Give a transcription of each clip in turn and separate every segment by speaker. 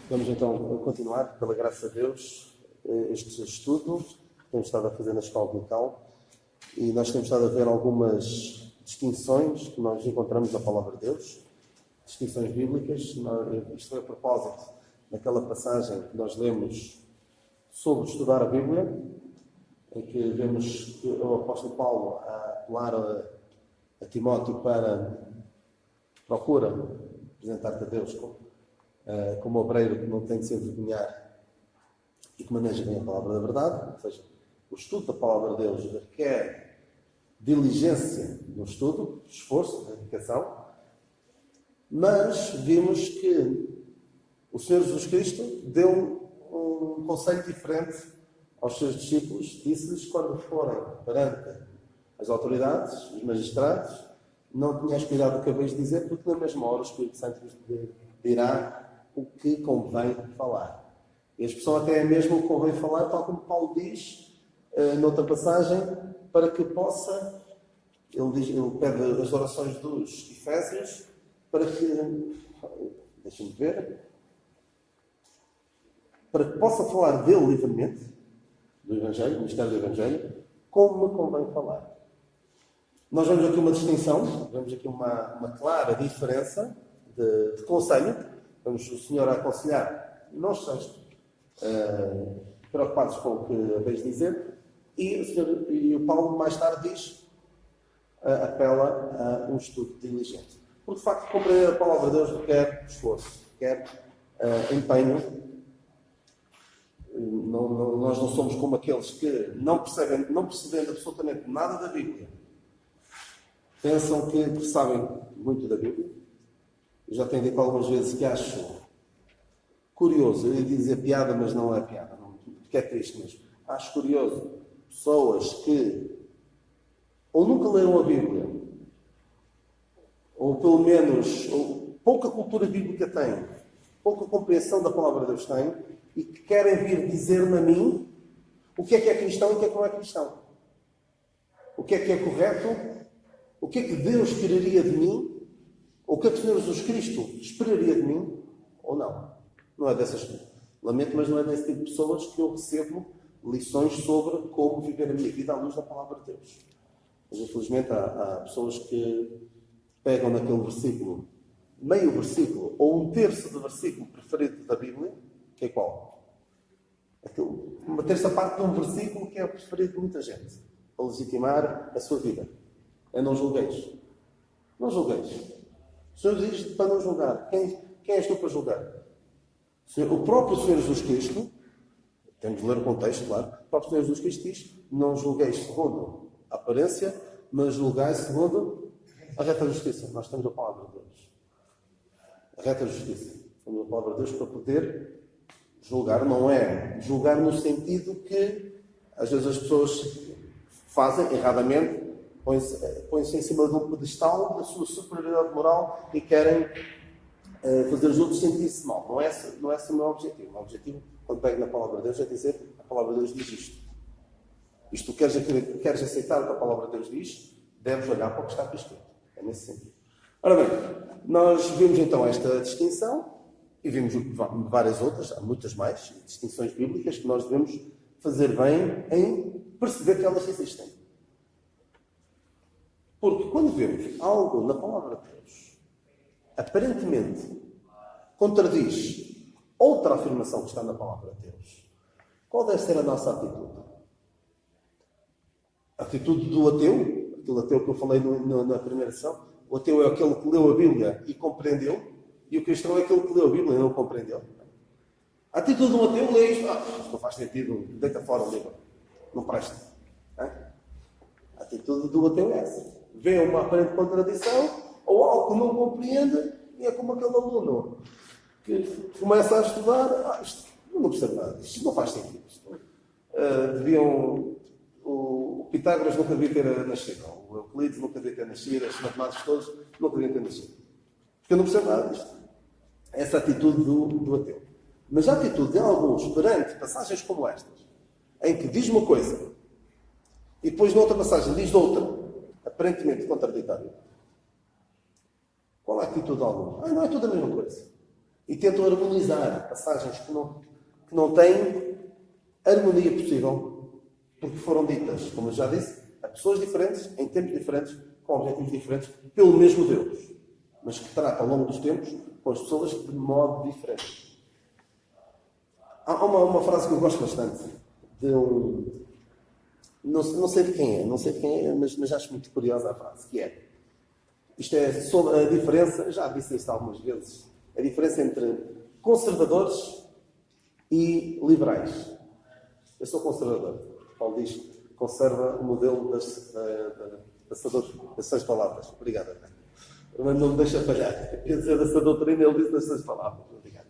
Speaker 1: Vamos então continuar, pela graça de Deus, este estudo que temos estado a fazer na escola dominical e nós temos estado a ver algumas distinções que nós encontramos na Palavra de Deus, distinções bíblicas. Isto é a propósito daquela passagem que nós lemos sobre estudar a Bíblia, em que vemos o apóstolo Paulo a apelar a Timóteo para procura apresentar-te a Deus como obreiro que não tem de se envergonhar e que maneja bem a palavra da verdade. Ou seja, o estudo da palavra de Deus requer diligência no estudo, esforço, dedicação, mas vimos que o Senhor Jesus Cristo deu um conselho diferente aos seus discípulos. Disse-lhes, quando forem perante as autoridades, os magistrados, não tenhas cuidado do que haveis de dizer, porque na mesma hora o Espírito Santo vos dirá o que convém falar. E a expressão até é mesmo o que convém falar, tal como Paulo diz noutra passagem, para que possa, ele pede as orações dos Efésios, para que, deixem-me ver, para que possa falar dele livremente, do Evangelho, do mistério do Evangelho, como me convém falar. Nós vemos aqui uma distinção, vemos aqui uma clara diferença de conselho. Vamos o Senhor a aconselhar, não estejam preocupados com o que haveis de dizer, e o Paulo mais tarde diz, apela a um estudo diligente. Porque de facto compreender a palavra de Deus requer esforço, requer empenho. Nós não somos como aqueles que não percebendo absolutamente nada da Bíblia, pensam que sabem muito da Bíblia. Eu já tenho dito algumas vezes que acho curioso, eu ia dizer piada, mas não é piada, porque é triste mesmo. Acho curioso pessoas que ou nunca leram a Bíblia, ou pelo menos pouca cultura bíblica têm, pouca compreensão da palavra de Deus têm, e que querem vir dizer-me a mim o que é cristão e o que não é cristão. O que é correto, o que é que Deus quereria de mim, ou o que é que o Senhor Jesus Cristo esperaria de mim, ou não. Não é dessas, lamento, mas não é desse tipo de pessoas que eu recebo lições sobre como viver a minha vida à luz da palavra de Deus. Mas infelizmente há pessoas que pegam naquele versículo, meio versículo, ou um terço do versículo preferido da Bíblia, que é qual? Uma terça parte de um versículo que é o preferido de muita gente, para legitimar a sua vida. É não julgueis. Não julgueis. O Senhor diz para não julgar. Quem és tu para julgar? O próprio Senhor Jesus Cristo, temos de ler o contexto, claro, o próprio Senhor Jesus Cristo diz, não julgueis segundo a aparência, mas julgai segundo a reta justiça. Nós temos a palavra de Deus. A reta justiça. Temos a palavra de Deus para poder julgar. Não é julgar no sentido que às vezes as pessoas fazem erradamente, põem-se em cima de um pedestal da sua superioridade moral e querem fazer os outros sentir-se mal. Não é esse o meu objetivo. O meu objetivo, quando pego na palavra de Deus, é dizer a palavra de Deus diz isto. Isto queres aceitar o que a palavra de Deus diz, deves olhar para o que está aqui escrito. É nesse sentido. Ora bem, nós vimos então esta distinção e vimos várias outras, há muitas mais distinções bíblicas que nós devemos fazer bem em perceber que elas existem. Porque quando vemos algo na palavra de Deus, aparentemente contradiz outra afirmação que está na palavra de Deus, qual deve ser a nossa atitude? A atitude do ateu, aquele ateu que eu falei na primeira sessão. O ateu é aquele que leu a Bíblia e compreendeu, e o cristão é aquele que leu a Bíblia e não compreendeu. A atitude de um ateu lê isto, isto não faz sentido, deita fora o livro, não presta. A atitude do ateu é essa. Vê uma aparente contradição, ou algo que não compreende, e é como aquele aluno que começa a estudar, isto não percebe nada, isto não faz sentido. O Pitágoras nunca devia ter nascido, o Euclides nunca devia ter nascido, os matemáticos todos nunca deviam ter nascido. Porque eu não percebo nada disto. Essa atitude do ateu. Mas a atitude de alguns perante passagens como estas, em que diz uma coisa, e depois noutra passagem diz outra, aparentemente contraditória. Qual é a atitude de alguns? Não é tudo a mesma coisa. e tentam harmonizar passagens que não têm harmonia possível, porque foram ditas, como eu já disse, a pessoas diferentes, em tempos diferentes, com objetivos diferentes, pelo mesmo Deus, mas que trata ao longo dos tempos com as pessoas de modo diferente. Há uma frase que eu gosto bastante, de um... Não sei de quem é, mas acho muito curiosa a frase, que é: isto é sobre a diferença, já disse isto algumas vezes, a diferença entre conservadores e liberais. Eu sou conservador. Paulo diz: conserva o modelo das 6 palavras. Obrigado. Mas não me deixa falhar. Quer dizer, dessa doutrina, ele diz das 6 palavras. Obrigado.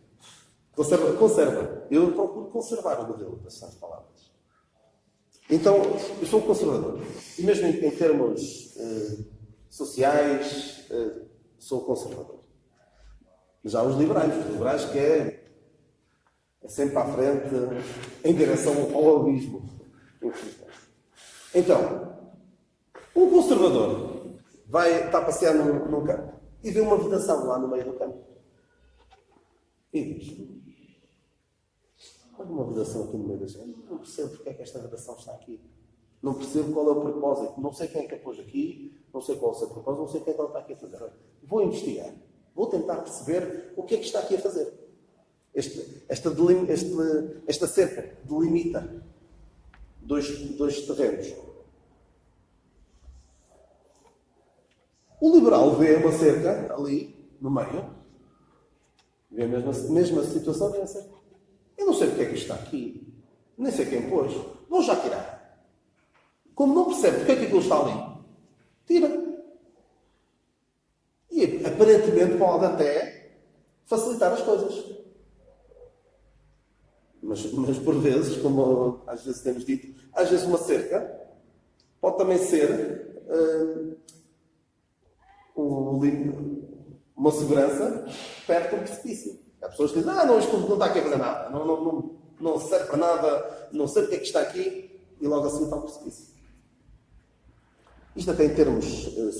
Speaker 1: Conserva. Eu procuro conservar o modelo das 6 palavras. Então, eu sou conservador. E mesmo em termos sociais, sou conservador. Já os liberais que é sempre à frente, em direção ao abismo. Então, um conservador está a passear num campo e vê uma vedação lá no meio do campo. E diz: olha uma vedação aqui no meio da gente. Não percebo porque é que esta vedação está aqui. Não percebo qual é o propósito. Não sei quem é que a pôs aqui. Não sei qual é o seu propósito. Não sei o que é que ela está aqui a fazer. Vou investigar. Vou tentar perceber o que é que está aqui a fazer. Esta cerca delimita dois terrenos. O liberal vê uma cerca ali, no meio. Vê a mesma situação, vê a cerca. Eu não sei porque é que isto está aqui. Nem sei quem pôs. Vou já tirar. Como não percebe porque é que aquilo está ali, tira. E aparentemente pode até facilitar as coisas. Mas por vezes, como às vezes temos dito, às vezes uma cerca pode também ser uma segurança perto do precipício. Há pessoas que dizem: não, isto não está aqui a fazer nada, não serve para nada, não sei porque é que está aqui, e logo assim está um precipício. Isto até em termos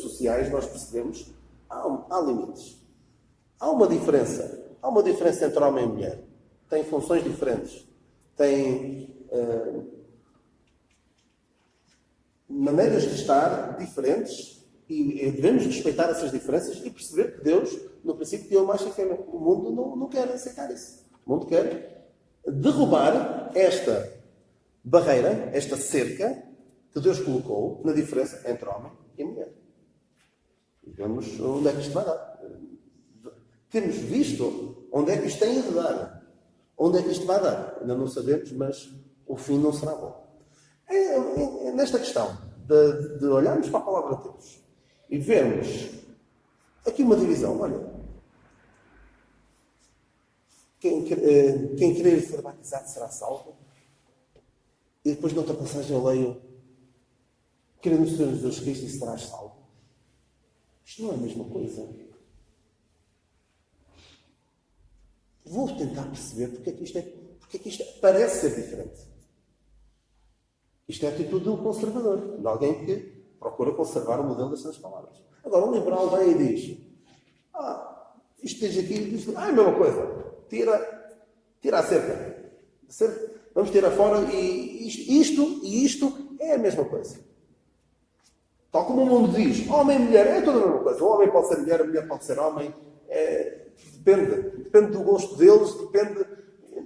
Speaker 1: sociais nós percebemos, há limites. Há uma diferença entre homem e mulher. Tem funções diferentes. Tem maneiras de estar diferentes e devemos respeitar essas diferenças e perceber que Deus, no princípio, criou macho e fêmea. O mundo não quer aceitar isso. O mundo quer derrubar esta barreira, esta cerca que Deus colocou na diferença entre homem e mulher. E vemos onde é que isto vai dar. Temos visto onde é que isto tem ido dar. Onde é que isto vai dar? Ainda não sabemos, mas o fim não será bom. Nesta questão de olharmos para a palavra de Deus e vermos aqui uma divisão. Olha, quem querer ser batizado será salvo. E depois noutra passagem eu leio: crê no Senhor Jesus Cristo e serás salvo. Isto não é a mesma coisa. Vou tentar perceber porque é que isto parece ser diferente. Isto é a atitude de um conservador, de alguém que procura conservar o modelo das suas palavras. Agora, um liberal vem e diz: isto diz aqui, diz, é a mesma coisa. Tira a cerca. Vamos tirar fora e isto é a mesma coisa. Tal como o mundo diz, homem e mulher é toda a mesma coisa. O homem pode ser mulher, a mulher pode ser homem. Depende do gosto deles,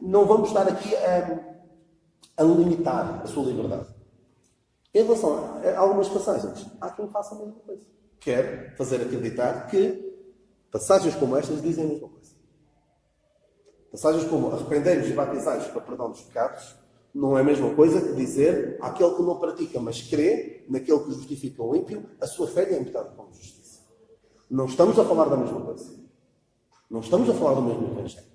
Speaker 1: não vamos estar aqui a limitar a sua liberdade. Em relação a algumas passagens, há quem faça a mesma coisa. Quer fazer acreditar que passagens como estas dizem a mesma coisa. Passagens como arrependei-vos e batizai-vos para perdão dos pecados não é a mesma coisa que dizer àquele que não pratica, mas crê naquele que justifica o ímpio, a sua fé lhe é imputada como justiça. Não estamos a falar da mesma coisa. Não estamos a falar do mesmo evangelho.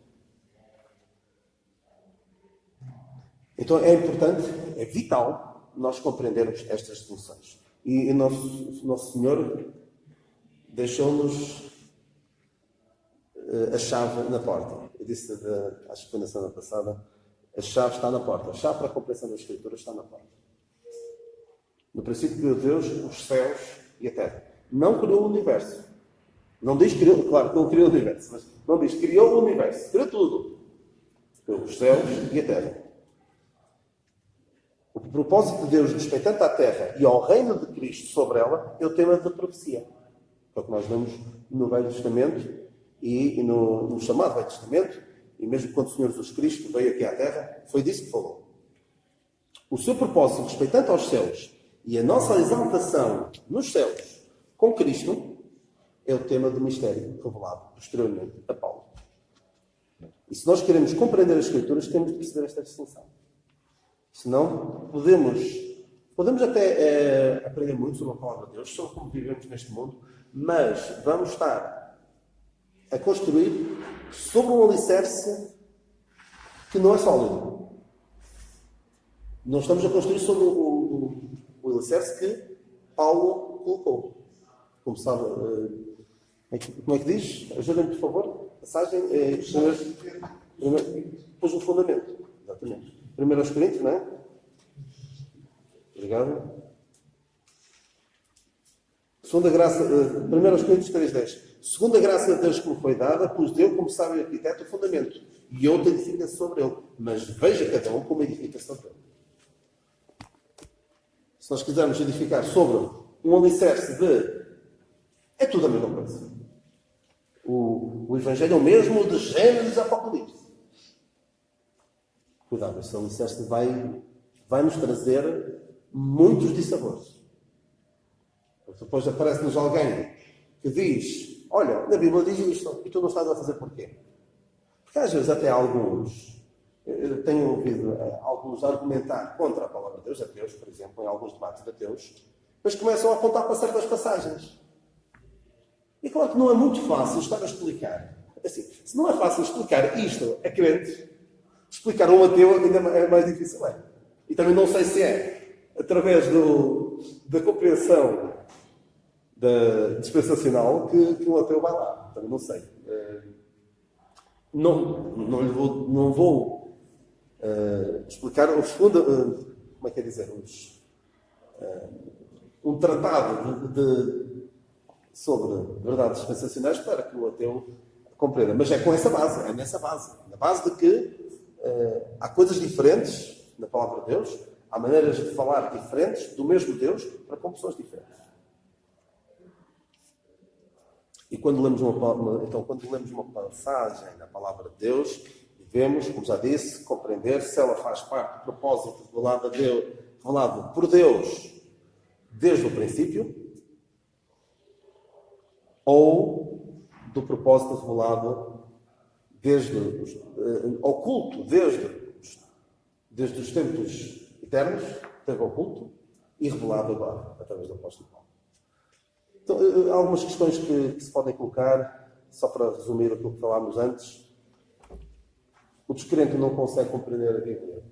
Speaker 1: Então é importante, é vital nós compreendermos estas distinções. E Nosso Senhor deixou-nos a chave na porta. Eu disse, acho que foi na semana passada, a chave está na porta. A chave para a compreensão das Escrituras está na porta. No princípio criou Deus os céus e a terra. Não criou o universo. Não diz criou, claro que não criou o universo, mas não diz criou o universo, criou tudo. Criou os céus e a terra. O propósito de Deus respeitante à terra e ao reino de Cristo sobre ela é o tema da profecia. É o que nós vemos no Velho Testamento e no chamado Velho Testamento, e mesmo quando o Senhor Jesus Cristo veio aqui à terra, foi disso que falou. O seu propósito respeitante aos céus e a nossa exaltação nos céus com Cristo é o tema do mistério revelado posteriormente a Paulo. E se nós queremos compreender as Escrituras, temos de perceber esta distinção. Senão, podemos até aprender muito sobre a Palavra de Deus, sobre como vivemos neste mundo, mas vamos estar a construir sobre um alicerce que não é sólido. Não estamos a construir sobre o alicerce que Paulo colocou. Como sabe, como é que diz? Ajudem-me, por favor. Passagem. Pôs um fundamento. Exatamente. Primeiro aos Coríntios, não é? Obrigado. Segunda graça, 1 Coríntios 3:10. Segunda graça de Deus que me foi dada, pus Deus como sábio arquiteto o fundamento, e outro edifica sobre ele. Mas veja cada um como edifica sobre ele. Se nós quisermos edificar sobre um alicerce de... É tudo a mesma coisa. O Evangelho é o mesmo de Gênesis a Apocalipse. Cuidado, esse alicerce vai nos trazer muitos dissabores. Depois aparece-nos alguém que diz: olha, na Bíblia diz isto, e tu não estás a fazer porquê? Porque às vezes até eu tenho ouvido alguns argumentar contra a palavra de Deus, ateus, por exemplo, em alguns debates de ateus, mas começam a apontar para certas passagens. E claro que não é muito fácil estar a explicar. Assim, se não é fácil explicar isto a crentes, explicar a um ateu ainda é mais difícil. E também não sei se é através da compreensão dispensacional que um ateu vai lá. Também não sei. Não vou explicar os fundos. Como é que é dizer? Um tratado sobre verdades dispensacionais para que o ateu compreenda. Mas é com essa base. É nessa base. Na base de que há coisas diferentes na palavra de Deus, há maneiras de falar diferentes do mesmo Deus para com pessoas diferentes. E quando lemos uma passagem na palavra de Deus, devemos, como já disse, compreender se ela faz parte do propósito revelado por Deus desde o princípio ou do propósito revelado oculto desde os tempos eternos, teve oculto e revelado agora, através do apóstolo Paulo. Então, há algumas questões que se podem colocar, só para resumir aquilo que falámos antes. O descrente não consegue compreender a Bíblia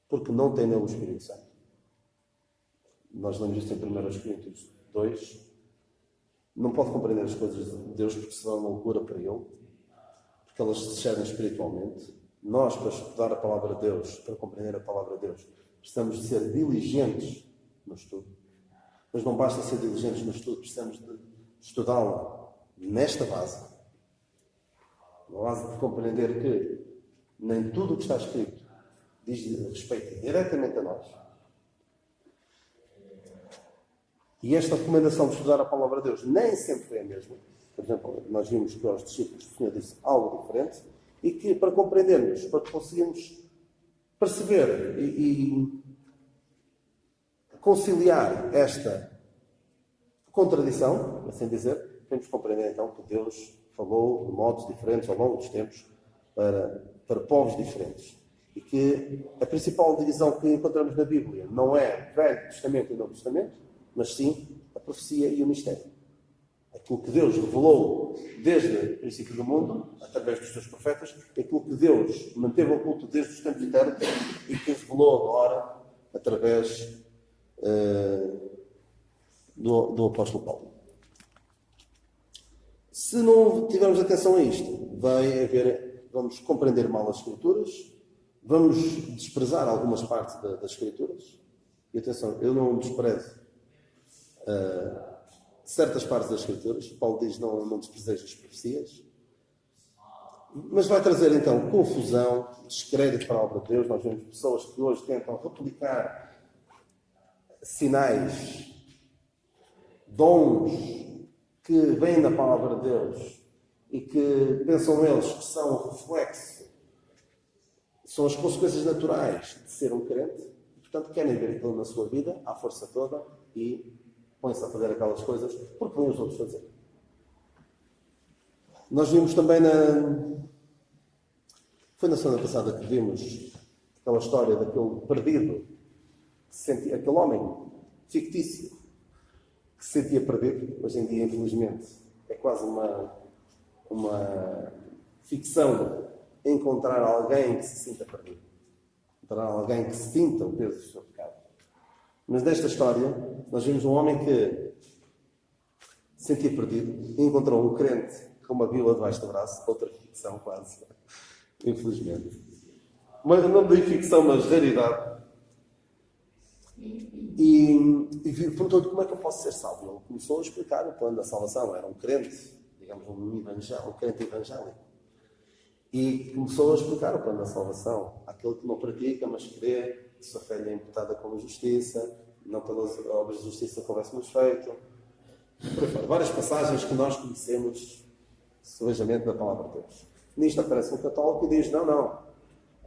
Speaker 1: porque não tem nele o Espírito Santo. Nós lemos isto em 1 Coríntios 2. Não pode compreender as coisas de Deus porque serão uma loucura para ele, porque elas se discernem espiritualmente. Nós, para estudar a palavra de Deus, para compreender a palavra de Deus, precisamos de ser diligentes no estudo. Mas não basta ser diligentes no estudo, precisamos de estudá-la nesta base. Na base de compreender que nem tudo o que está escrito diz respeito diretamente a nós. E esta recomendação de estudar a palavra de Deus nem sempre foi a mesma. Por exemplo, nós vimos que aos discípulos o Senhor disse algo diferente e que, para compreendermos, para conseguirmos perceber e conciliar esta contradição, assim dizer, temos que compreender então que Deus falou de modos diferentes ao longo dos tempos para povos diferentes. E que a principal divisão que encontramos na Bíblia não é Velho Testamento e Novo Testamento, mas sim a profecia e o mistério. Aquilo que Deus revelou desde o princípio do mundo, através dos seus profetas, aquilo que Deus manteve oculto desde os tempos eternos e que revelou agora através do apóstolo Paulo. Se não tivermos atenção a isto, vamos compreender mal as Escrituras, vamos desprezar algumas partes das Escrituras. E atenção, eu não desprezo certas partes das Escrituras. Paulo diz, não desprezeis as profecias. Mas vai trazer, então, confusão, descrédito para a obra de Deus. Nós vemos pessoas que hoje tentam replicar sinais, dons que vêm da palavra de Deus e que pensam eles que são o reflexo, são as consequências naturais de ser um crente. Portanto, querem ver aquilo na sua vida, à força toda, e põem-se a fazer aquelas coisas porque vêm os outros fazer. Nós vimos também Foi na semana passada que vimos aquela história daquele perdido, aquele homem fictício, que se sentia perdido. Hoje em dia, infelizmente, é quase uma ficção encontrar alguém que se sinta perdido. Encontrar alguém que sinta o peso do seu pecado. Mas nesta história, nós vimos um homem que se sentia perdido e encontrou um crente com uma Bíblia debaixo do braço, outra ficção quase, infelizmente. Mas não de ficção, mas raridade. E perguntou-lhe como é que eu posso ser salvo. Ele começou a explicar o plano da salvação. Era um crente, digamos, um crente evangélico. E começou a explicar o plano da salvação. Aquele que não pratica, mas crê, que sua fé lhe é imputada como justiça, não pelas obras de justiça que houvéssemos feito. Por aí fora. Várias passagens que nós conhecemos sujamente da palavra de Deus. Nisto aparece um católico e diz, não,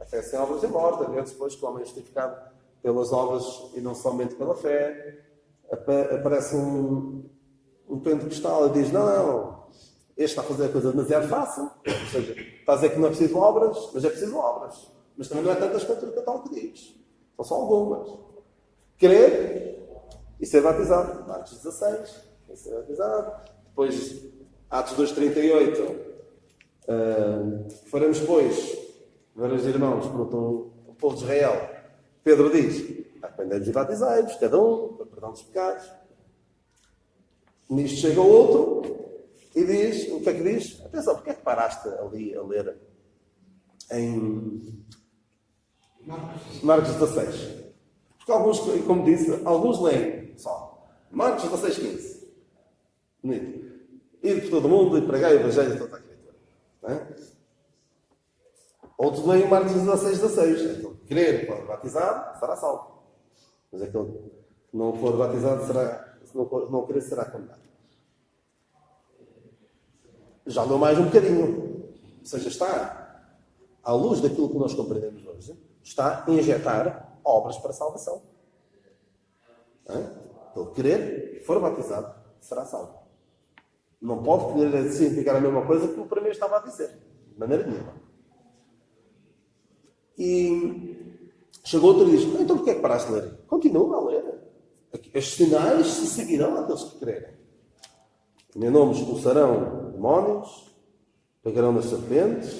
Speaker 1: a fé sem obras é morta. Deus depois que o homem é justificado pelas obras e não somente pela fé. Aparece um pentecostal e diz, não, este está a fazer a coisa demasiado fácil. Ou seja, está a dizer que não é preciso obras, mas é preciso obras. Mas também não é tantas quanto o católico diz. São só algumas. Crer e ser batizado. Marcos 16, e ser batizado. Depois, Atos 2,38. Faremos, pois, vários irmãos, perguntam o povo de Israel. Pedro diz, arrependei-vos e batizai-vos, cada um, para perdão dos pecados. Nisto chega o outro e diz, o que é que diz? Atenção, porque é que paraste ali a ler em Marcos 16? Porque alguns, como disse, alguns leem só Marcos 16, 15. Bonito. Ir por todo o mundo e pregar o Evangelho de toda a criatura. Não é? Outros leem Marcos 16, 16. Aquele que crer for batizado, será salvo. Mas aquele que não for batizado, se não crer, será condenado. Já leu mais um bocadinho. Ou seja, está, à luz daquilo que nós compreendemos hoje, está a injetar obras para a salvação. Ele crer e for batizado, será salvo. Não pode querer significar a mesma coisa que o primeiro estava a dizer. De maneira nenhuma. E chegou outro e diz, então porquê é que paraste de ler? Continua a ler. Estes sinais se seguirão àqueles que crerem. Em meu nome expulsarão demónios, pegarão nas serpentes,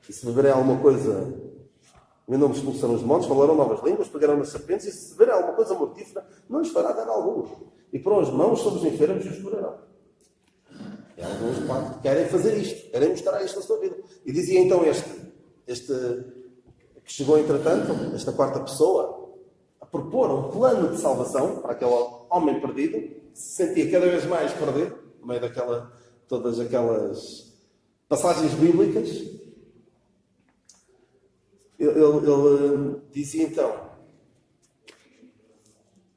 Speaker 1: e se beberem alguma coisa, em meu nome expulsarão os demónios, falarão novas línguas, pegarão nas serpentes, e se beberem alguma coisa mortífera, não lhes fará dano algum. E por as mãos sobre os enfermos e os curarão. E alguns que querem fazer isto, querem mostrar isto na sua vida. E dizia então este que chegou entretanto, esta quarta pessoa, a propor um plano de salvação para aquele homem perdido, que se sentia cada vez mais perdido, no meio todas aquelas passagens bíblicas. Ele dizia então,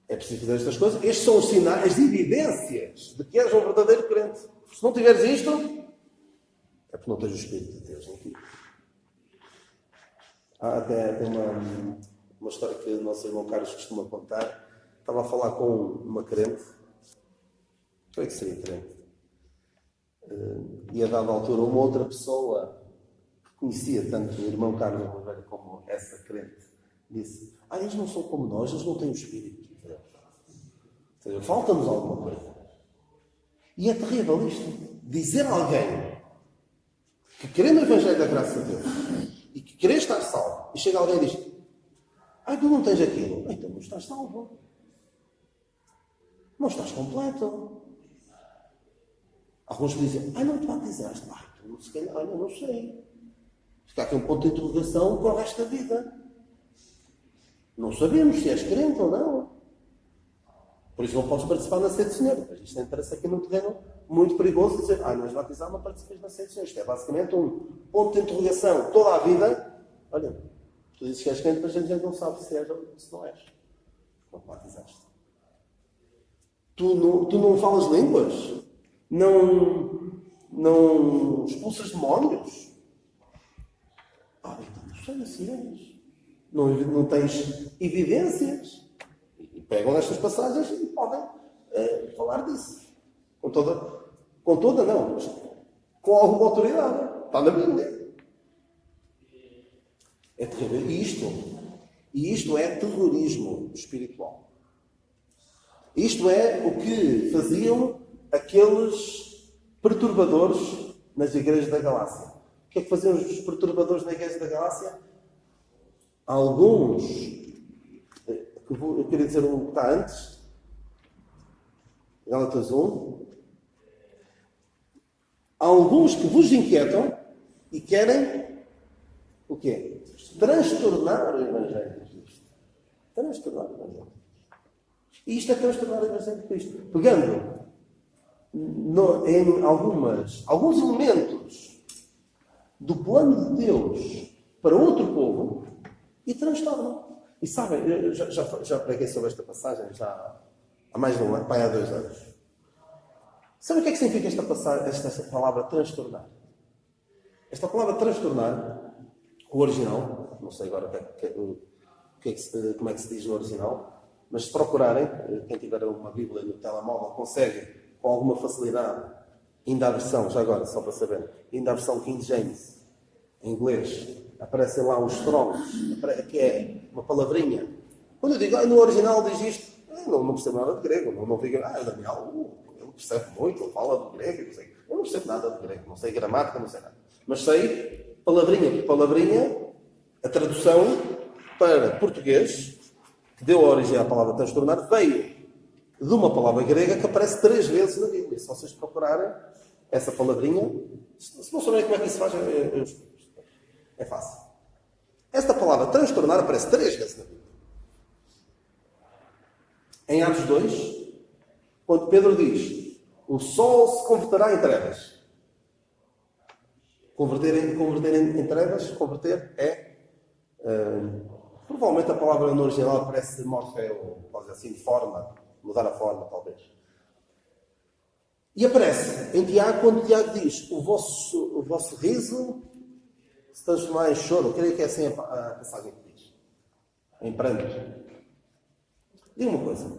Speaker 1: é preciso fazer estas coisas. Estes são os sinais, as evidências de que és um verdadeiro crente. Se não tiveres isto, é porque não tens o Espírito de Deus em ti. Há até uma história que o nosso irmão Carlos costuma contar. Estava a falar com uma crente, creio que seria crente, e a dada altura uma outra pessoa que conhecia tanto o irmão Carlos Oliveira como essa crente disse, eles não são como nós, eles não têm o Espírito de Deus. Ou seja, falta-nos alguma coisa. E é terrível isto. Dizer a alguém que crê no Evangelho da Graça de Deus e que quer estar salvo, e chega alguém e diz, tu não tens aquilo. Então não estás salvo. Não estás completo. Alguns dizem, não te batizaste. Se calhar, eu não sei. Fica aqui um ponto de interrogação para o resto da vida. Não sabemos se és crente ou não. Por isso não podes participar na ceia do Senhor. Mas isto interessa aqui num terreno muito perigoso dizer, não és batizado, não participas na ceia do Senhor. Isto é basicamente um ponto de interrogação. Toda a vida, olha, tu dizes que és crente, mas a gente não sabe se és ou se não és. Não te batizaste. Tu não falas línguas? Não expulsas demónios? Então não sei se és. Não tens evidências. E pegam nestas passagens e podem falar disso. Com toda não, mas com alguma autoridade. Está na Bíblia. É terrível. E isto é terrorismo espiritual. Isto é o que faziam aqueles perturbadores nas igrejas da Galácia. O que é que faziam os perturbadores na igreja da Galácia? Alguns, eu queria dizer o que está antes, Gálatas 1, alguns que vos inquietam e querem o quê? Transtornar o Evangelho de Cristo. Transtornar o Evangelho. E isto é transtornar o Evangelho de Cristo. Pegando em alguns elementos do plano de Deus para outro povo e transtornam. E sabem, eu já preguei sobre esta passagem há mais de um ano, há 2 anos. Sabe o que é que significa esta palavra transtornar? Esta palavra transtornar, o original, não sei agora como é que se diz no original, mas se procurarem, quem tiver uma Bíblia no telemóvel consegue, com alguma facilidade, ainda a versão, já agora, só para saber, ainda a versão King James, em inglês, aparecem lá os strong's, que é uma palavrinha. Quando eu digo, no original diz isto, não percebo nada de grego, não digo, Daniel, ele percebe muito, ele fala de grego, não sei. Eu não percebo nada de grego, não sei gramática, não sei nada. Mas sei, palavrinha por palavrinha, a tradução para português, que deu origem à palavra transtornar, veio de uma palavra grega que aparece 3 vezes na Bíblia. Se vocês procurarem essa palavrinha, se não souberem como é que isso se faz, é fácil. Esta palavra transtornar aparece 3 vezes na Bíblia. Em Atos 2, quando Pedro diz, o sol se converterá em trevas. Converter em trevas, converter é... provavelmente a palavra no original parece morfeu, quase assim, forma, mudar a forma, talvez. E aparece em Tiago, quando Tiago diz, o vosso riso se transformará em choro. Eu creio que é assim a passagem que diz. Em pranto. Diga uma coisa.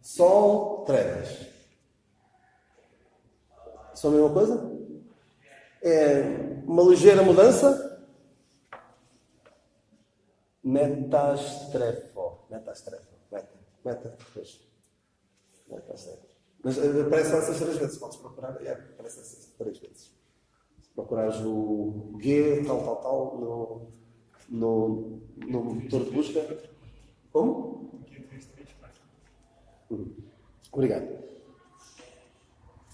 Speaker 1: Sol, trevas. São a mesma coisa? É uma ligeira mudança? Metastrefo. Mas aparece essas 3 vezes. Podes procurar. Aparece essas 3 vezes. Se procurares o G, tal, no motor de busca. Como? Obrigado.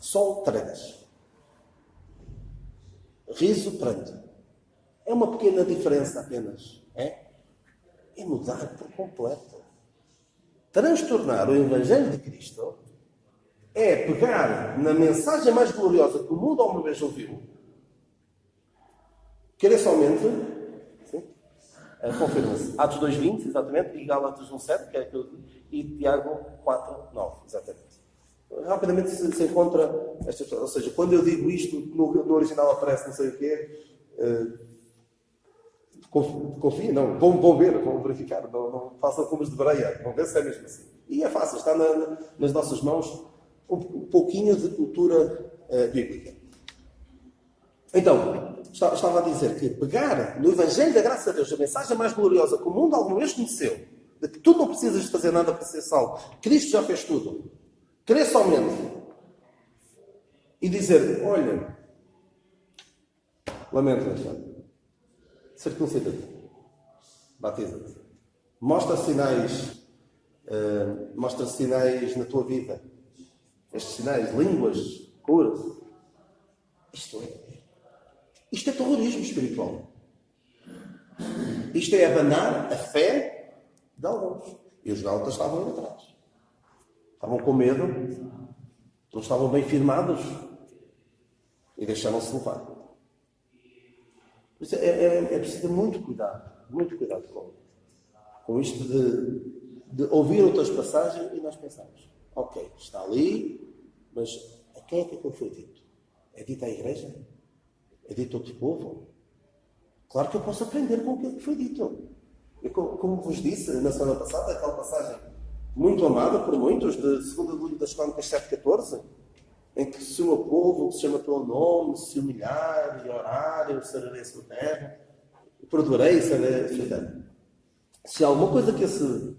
Speaker 1: Sol, trevas. Riso, pranto. É uma pequena diferença apenas. É mudar por completo. Transtornar o Evangelho de Cristo é pegar na mensagem mais gloriosa que o mundo alguma vez ouviu, querer somente, confirma-se, Atos 2:20, exatamente, e Gálatas 1:7, que é aquilo, e Tiago 4:9, exatamente. Rapidamente se encontra, ou seja, quando eu digo isto, no original aparece não sei o quê, confiem, não, vão ver, vão verificar, não façam como os de Bereia, vão ver se é mesmo assim. E é fácil, está nas nossas mãos um pouquinho de cultura bíblica. Então, estava a dizer que pegar no Evangelho da Graça de Deus, a mensagem mais gloriosa que o mundo alguma vez conheceu, de que tu não precisas de fazer nada para ser salvo, Cristo já fez tudo, crer somente, e dizer, olha, lamento, Alexandre, circuncida-te, batiza-te, mostra sinais na tua vida, estes sinais, línguas, curas. Isto é terrorismo espiritual. Isto é abanar a fé de alguns. E os gálatas estavam ali atrás. Estavam com medo, não estavam bem firmados e deixaram-se levar. Por isso é preciso ter muito cuidado com isto de ouvir outras passagens e nós pensamos, ok, está ali, mas a quem é que aquilo foi dito? É dito à igreja? É dito a outro povo? Claro que eu posso aprender com aquilo que foi dito. Eu, como vos disse na semana passada, aquela passagem muito amada por muitos, de 2 livro das Crônicas 7,14, em que se o meu povo, que se chama pelo nome, se humilhar e orar, eu sararei a sua terra, perdoarei e sararei a sua terra. Se há alguma coisa que esse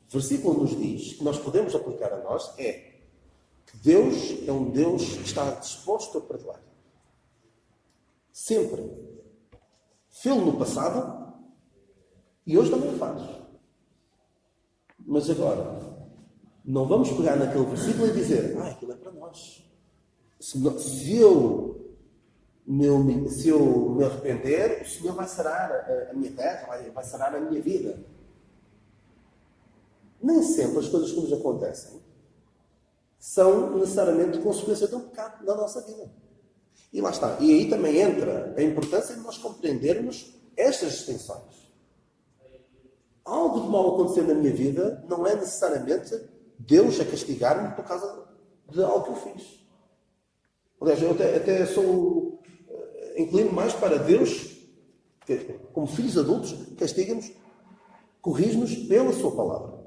Speaker 1: versículo nos diz, que nós podemos aplicar a nós, é que Deus é um Deus que está disposto a perdoar. Sempre. Fê-lo no passado e hoje também o faz. Mas agora, não vamos pegar naquele versículo e dizer, aquilo é para nós. Se eu me arrepender, o Senhor vai sarar a minha terra, vai sarar a minha vida. Nem sempre as coisas que nos acontecem são necessariamente consequência de um pecado na nossa vida. E lá está. E aí também entra a importância de nós compreendermos estas distinções. Algo de mal acontecer na minha vida não é necessariamente Deus a castigar-me por causa de algo que eu fiz. Aliás, eu até sou inclino mais para Deus, que, como filhos adultos, castiga-nos, corrige-nos pela sua palavra.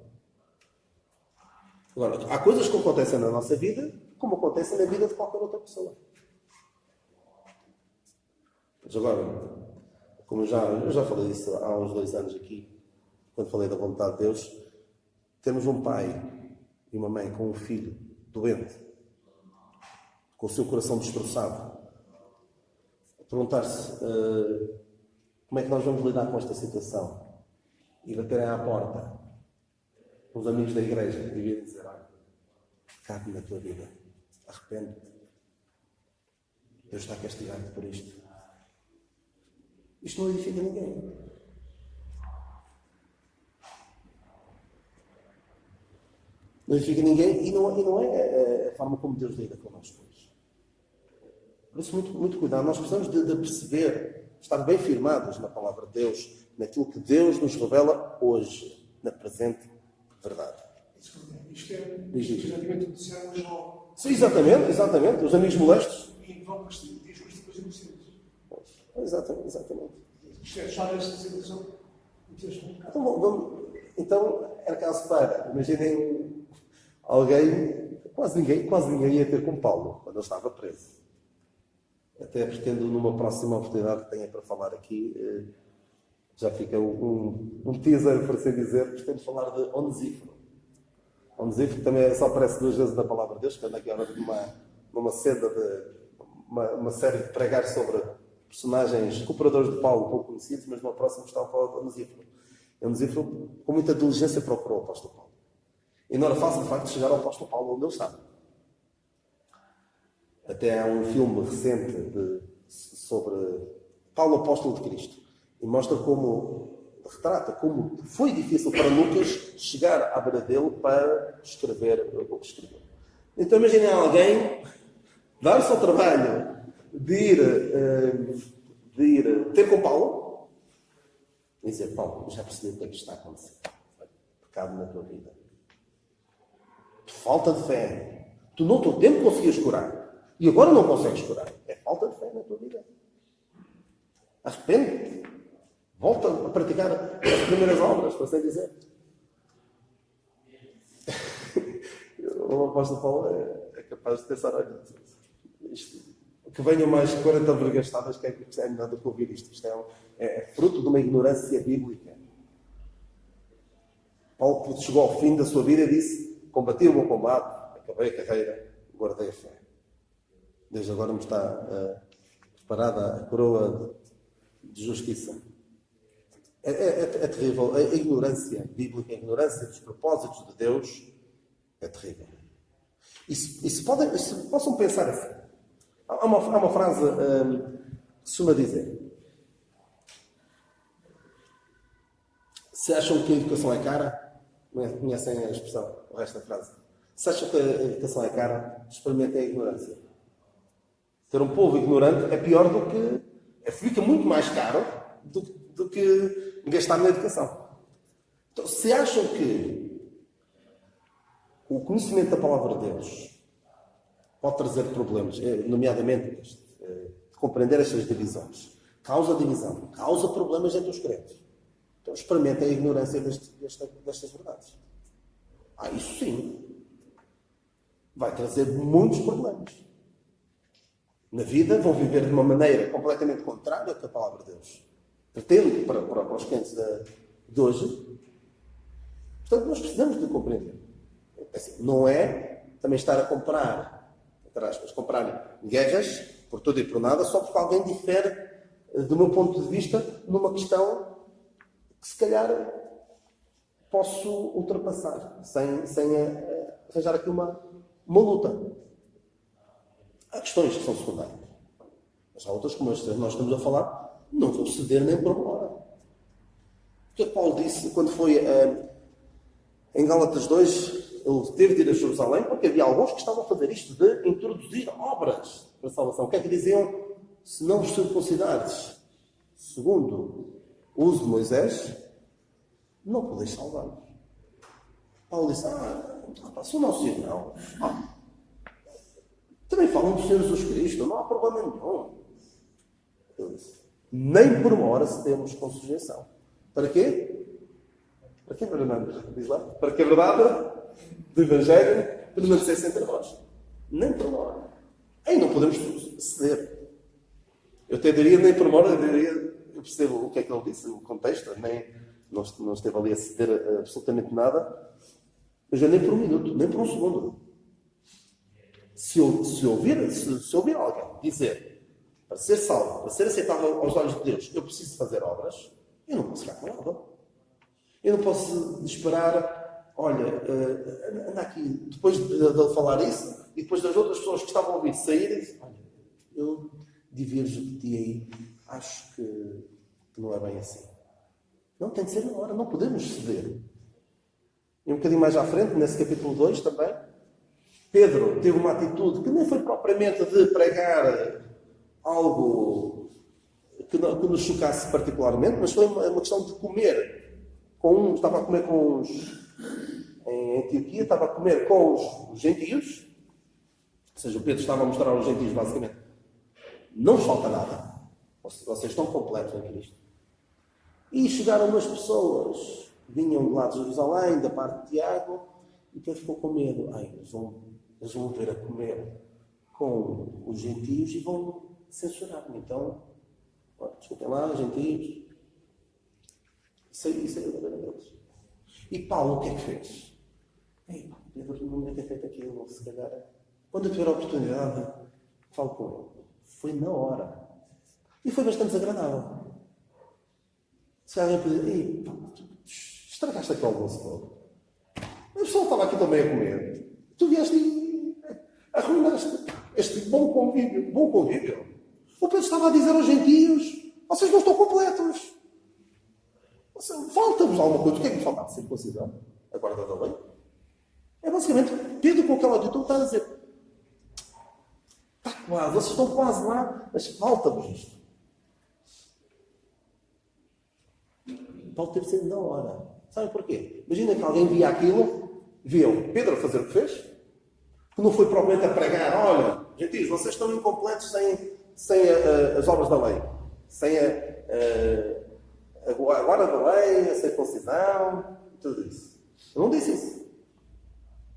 Speaker 1: Agora, há coisas que acontecem na nossa vida, como acontecem na vida de qualquer outra pessoa. Mas agora, como eu já falei isso há uns 2 anos aqui, quando falei da vontade de Deus, temos um pai e uma mãe com um filho doente, com o seu coração destroçado, a perguntar-se como é que nós vamos lidar com esta situação, e baterem à porta os amigos da igreja e virem dizer, cabe na tua vida, arrepende-te, Deus está a castigar-te por isto. Isto não edifica ninguém. Não edifica ninguém e não é a forma como Deus lida connosco hoje. Por isso, muito cuidado. Nós precisamos de perceber, estar bem firmados na palavra de Deus, naquilo que Deus nos revela hoje, na presente verdade.
Speaker 2: Isto é exatamente o que disseram hoje ao...
Speaker 1: Sim, exatamente. Os amigos molestos.
Speaker 2: E vão castigo, diz que depois inocentes.
Speaker 1: Exatamente.
Speaker 2: Isto é deixar esta situação meter-se no
Speaker 1: mercado. Então, era caso para, imaginem alguém, quase ninguém ia ter com Paulo, quando ele estava preso. Até pretendo, numa próxima oportunidade que tenha para falar aqui, já fica um teaser, por assim dizer, pretendo falar de Onesíforo. Onesíforo também só aparece 2 vezes na palavra de Deus, que anda aqui agora numa seda uma série de pregares sobre personagens cooperadores de Paulo, pouco conhecidos, mas no próximo está a falar de Onesíforo. Onesíforo, com muita diligência, procurou o apóstolo Paulo. E não era fácil, de facto, chegar ao apóstolo Paulo onde ele estava. Até há um filme recente sobre Paulo, apóstolo de Cristo, e mostra retrata como foi difícil para Lucas chegar à beira dele para escrever o que escreveu. Então imaginem alguém dar-se ao trabalho de ir ter com Paulo e dizer, Paulo, já percebi o que é que está a acontecer. Pecado na tua vida. Falta de fé. Tu no teu tempo conseguias curar. E agora não consegues curar. É falta de fé na tua vida. Arrepende-te. Volta a praticar as primeiras obras, por assim dizer. O apóstolo Paulo é capaz de pensar, olha, que venham mais 40 vergastadas, que é melhor do que ouvir isto. Isto é fruto de uma ignorância bíblica. Paulo chegou ao fim da sua vida e disse, combati o bom combate, acabei a carreira, guardei a fé. Desde agora me está preparada a coroa de justiça. É terrível. A ignorância bíblica, a ignorância dos propósitos de Deus é terrível. E se possam pensar assim. Há uma frase que se costuma dizer. Se acham que a educação é cara, conhecem a expressão, o resto da frase. Se acham que a educação é cara, experimentem a ignorância. Ter um povo ignorante é pior do que... fica muito mais caro do que gastar na educação. Então, se acham que o conhecimento da palavra de Deus pode trazer problemas, nomeadamente de compreender estas divisões, causa divisão, causa problemas entre os crentes, então experimentem a ignorância destas verdades. Isso sim vai trazer muitos problemas. Na vida vão viver de uma maneira completamente contrária que a palavra de Deus pretende para os crentes de hoje. Portanto, nós precisamos de compreender. Assim, não é também estar a comprar guerras por tudo e por nada, só porque alguém difere, do meu ponto de vista, numa questão que se calhar posso ultrapassar, sem arranjar aqui uma luta. Há questões que são secundárias. Mas há outras, como estas nós estamos a falar, não vou ceder nem por uma hora. O que Paulo disse quando foi em Gálatas 2, ele teve de ir a Jerusalém, porque havia alguns que estavam a fazer isto de introduzir obras para a salvação. O que é que diziam? Se não vos circuncidares, segundo o uso de Moisés, não podeis salvar-vos. Paulo disse, se não se não. Também falam do Senhor Jesus Cristo, não há problema nenhum. Eu disse, nem por uma hora cedemos com sujeição. Para quê? Para que a verdade, diz lá? Para que a verdade do Evangelho permanecesse entre nós. Nem por uma hora. Aí não podemos ceder. Eu até diria, nem por uma hora, eu percebo o que é que ele disse, o contexto, não esteve ali a ceder absolutamente nada, mas nem por um minuto, nem por um segundo. Se ouvir alguém dizer, para ser salvo, para ser aceitável aos olhos de Deus, eu preciso fazer obras, eu não posso ficar com nada. Eu não posso esperar, olha, anda aqui, depois de ele falar isso, e depois das outras pessoas que estavam a ouvir saírem, olha, eu divirjo de ti aí, acho que não é bem assim. Não, tem de ser na hora, não podemos ceder. E um bocadinho mais à frente, nesse capítulo 2 também, Pedro teve uma atitude que nem foi propriamente de pregar algo que nos chocasse particularmente, mas foi uma questão de comer. Estava a comer com os... Em Antioquia, estava a comer com os gentios. Ou seja, o Pedro estava a mostrar aos gentios, basicamente, não vos falta nada. Vocês estão completos em Cristo. E chegaram umas pessoas, vinham do lado de Jerusalém, da parte de Tiago, e Pedro ficou com medo. Eles vão ver a comer com os gentios e vão censurar-me. Então, desculpem lá, gentios. Isso é a maneira deles. E Paulo o que é que fez? Pedro não devia ter feito aquilo, se calhar. Quando eu tiver a oportunidade, falo com ele. Foi na hora. E foi bastante desagradável. Se alguém pedir, estragaste aqui o almoço todo. A pessoa estava aqui também a comer. Tu vieste e arruinaste este bom convívio. Bom convívio. O Pedro estava a dizer aos gentios, vocês não estão completos. Falta-vos alguma coisa. O que é que vos faltava? Circuncisão? A guarda da lei? É basicamente Pedro com aquela atitude está a dizer, está quase, vocês estão quase lá, mas falta-vos isto. Paulo teve de ser na hora. Sabem porquê? Imagina que alguém via aquilo, via o Pedro a fazer o que fez, que não foi propriamente a pregar, olha, gentios, vocês estão incompletos sem as obras da lei, sem a guarda da lei, a circuncisão, tudo isso. Eu não disse isso.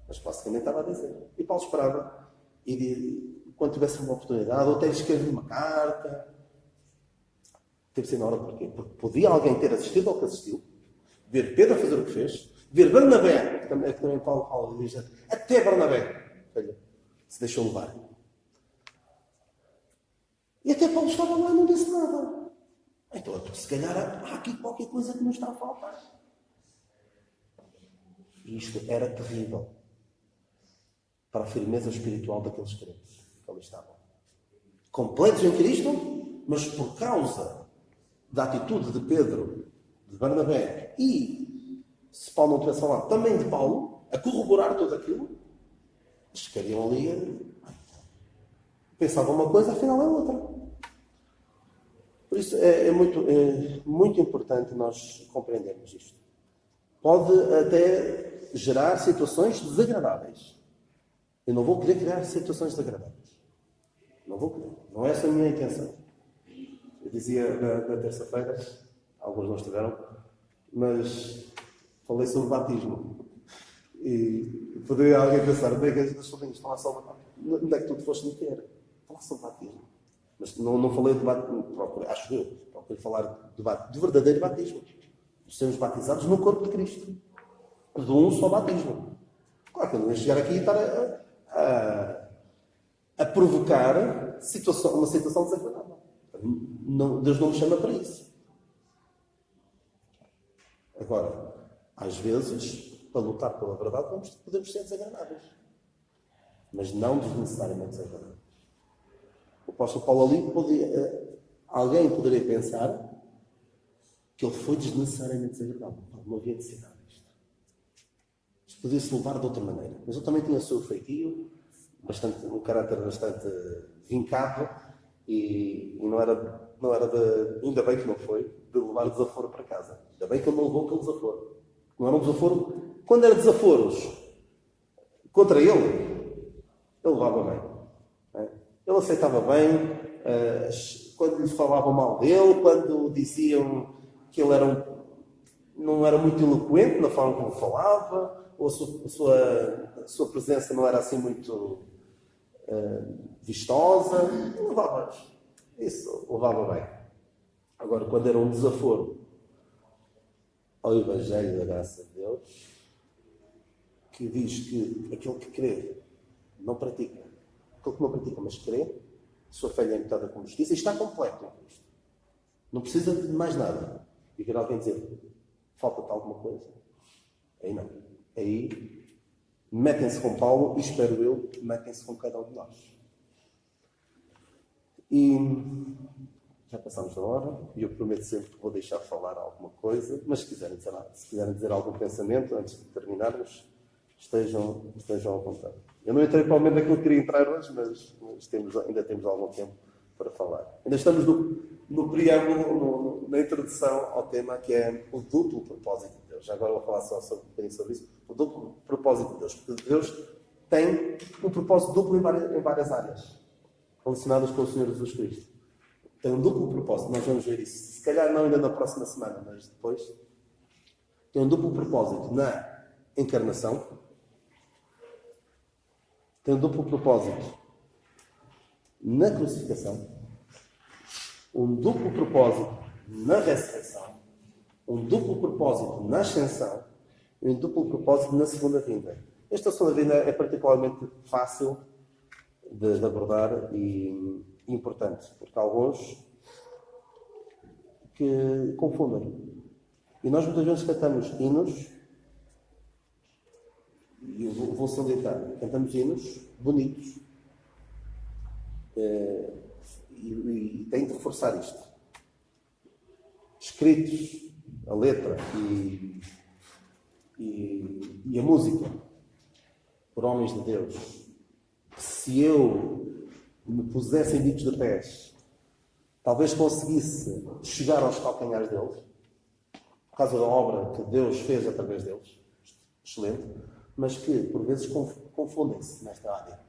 Speaker 1: Mas basicamente estava a dizer. E Paulo esperava, e quando tivesse uma oportunidade, ou até escrever uma carta. Teve de ser na hora porquê? Porque podia alguém ter assistido ao que assistiu, ver Pedro a fazer o que fez, ver Barnabé, que também Paulo diz, até Barnabé, olha, se deixou levar. E até Paulo estava lá e não disse nada. Então, se calhar há aqui qualquer coisa que nos está a faltar. E isto era terrível para a firmeza espiritual daqueles crentes que ali estavam. Completos em Cristo, mas por causa da atitude de Pedro, de Barnabé, e, se Paulo não tivesse falado, também de Paulo, a corroborar tudo aquilo, chegariam ali, pensavam uma coisa, afinal é outra. Por isso é muito importante nós compreendermos isto. Pode até gerar situações desagradáveis. Eu não vou querer criar situações desagradáveis. Não vou querer. Não é essa a minha intenção. Eu dizia na terça-feira, alguns não estiveram, mas falei sobre batismo. E poderia alguém pensar, onde é que as sobrinhas falar sobre batismo? Onde é que tu te foste meter? Falar sobre batismo. Mas não falei de batismo, acho eu, procurei falar de verdadeiro batismo. Sermos batizados no corpo de Cristo. De um só batismo. Claro que eu não ia chegar aqui e estar a provocar uma situação desagradável. Deus não me chama para isso. Agora, às vezes, para lutar pela verdade, podemos ser desagradáveis. Mas não desnecessariamente desagradáveis. O apóstolo Paulo ali alguém poderia pensar que ele foi desnecessariamente desagradável. Não havia necessidade disto. Isto podia-se levar de outra maneira. Mas ele também tinha o seu feitio, um caráter bastante vincado, e não era ainda bem que não foi, de levar desaforo para casa. Ainda bem que ele não levou aquele desaforo. Não era um desaforo. Quando era desaforos contra ele levava bem. Ele aceitava bem, quando lhe falavam mal dele, quando diziam que ele não era muito eloquente na forma como falava, ou a sua presença não era assim muito vistosa, levava bem. Agora, quando era um desaforo ao Evangelho da graça de Deus, que diz que aquele que crê não pratica, aquele que não pratica, mas crê, a sua fé é imputada com justiça e está completo em Cristo. Não precisa de mais nada. E vir alguém dizer, falta-te alguma coisa. Aí não. Aí metem-se com Paulo e, espero eu, metem-se com cada um de nós. E já passámos da hora, e eu prometo sempre que vou deixar falar alguma coisa, mas se quiserem dizer algum pensamento antes de terminarmos, estejam à vontade. Eu não entrei provavelmente naquilo que queria entrar hoje, mas ainda temos algum tempo para falar. Ainda estamos no preâmbulo, na introdução ao tema que é o duplo propósito de Deus. Já agora vou falar só um bocadinho sobre isso. O duplo propósito de Deus. Porque Deus tem um propósito duplo em várias áreas relacionadas com o Senhor Jesus Cristo. Tem um duplo propósito. Nós vamos ver isso. Se calhar não ainda na próxima semana, mas depois. Tem um duplo propósito na encarnação. Tem um duplo propósito na crucificação, um duplo propósito na ressurreição, um duplo propósito na ascensão e um duplo propósito na segunda vinda. Esta segunda vinda é particularmente fácil de abordar e importante, porque há alguns que confundem. E nós muitas vezes cantamos hinos, e eu vou salientar, cantamos hinos bonitos, e tenho de reforçar isto. Escritos, a letra e a música por homens de Deus. Se eu me pusesse em ditos de pés, talvez conseguisse chegar aos calcanhares deles, por causa da obra que Deus fez através deles. Excelente. Mas que, por vezes, confundem-se nesta área.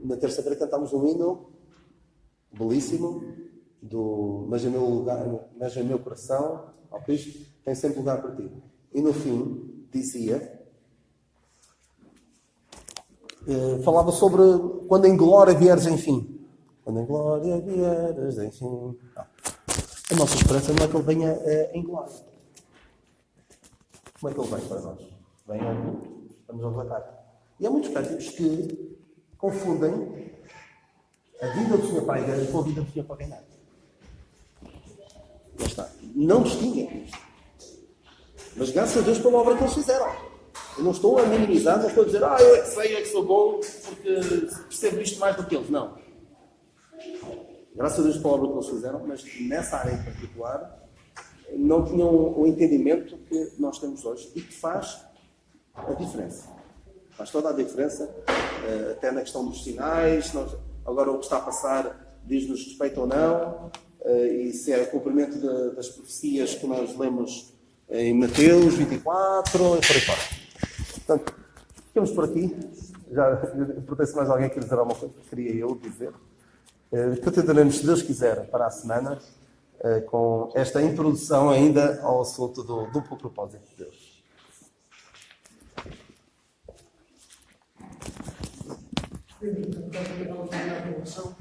Speaker 1: Na terça-feira cantámos um hino belíssimo Mas em meu coração, ó Cristo, tem sempre lugar para ti. E no fim, dizia, falava sobre quando em glória vieres, enfim. Quando em glória vieres, enfim. A nossa esperança não é que ele venha em glória. Como é que ele vem para nós? Vem ao mundo, estamos a relatar. E há muitos cânticos que confundem a vida do Senhor para a igreja com a vida do Senhor para o reinado. Já está. Não distinguem isto. Mas graças a Deus pela obra que eles fizeram. Eu não estou a minimizar, não estou a dizer, eu é que sei, eu é que sou bom, porque percebo isto mais do que eles. Não. Graças a Deus pela obra que eles fizeram, mas nessa área em particular, não tinham o entendimento que nós temos hoje e que faz a diferença. Faz toda a diferença, até na questão dos sinais. Agora o que está a passar diz-nos respeito ou não, e se é cumprimento das profecias que nós lemos em Mateus 24 e por aí fora. Portanto, ficamos por aqui. Já pertence mais alguém que dizer alguma coisa que queria eu dizer. Continuaremos, se Deus quiser, para a semana, com esta introdução ainda ao assunto do duplo propósito de Deus.
Speaker 2: Então,